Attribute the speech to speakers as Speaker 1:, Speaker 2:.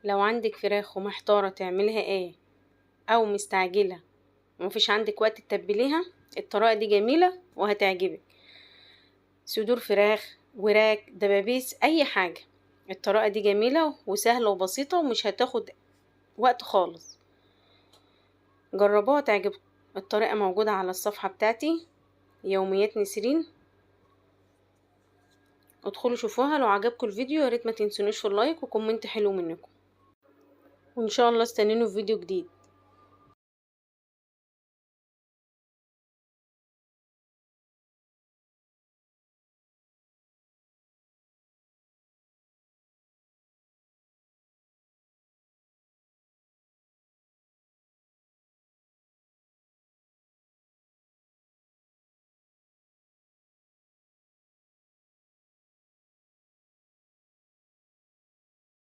Speaker 1: لو عندك فراخ ومحتارة تعملها ايه او مستعجلة ومفيش عندك وقت تتبليها، الطريقة دي جميلة وهتعجبك. صدور فراخ، وراك، دبابيس، اي حاجة. الطريقة دي جميلة وسهلة وبسيطة ومش هتاخد وقت خالص. جربوها تعجبكم. الطريقة موجودة على الصفحة بتاعتي يوميات نسرين، ادخلوا شوفوها. لو عجبكم الفيديو ياريت ما تنسونيش في اللايك وكومنت حلو منكم، وان شاء الله استنوني في فيديو جديد.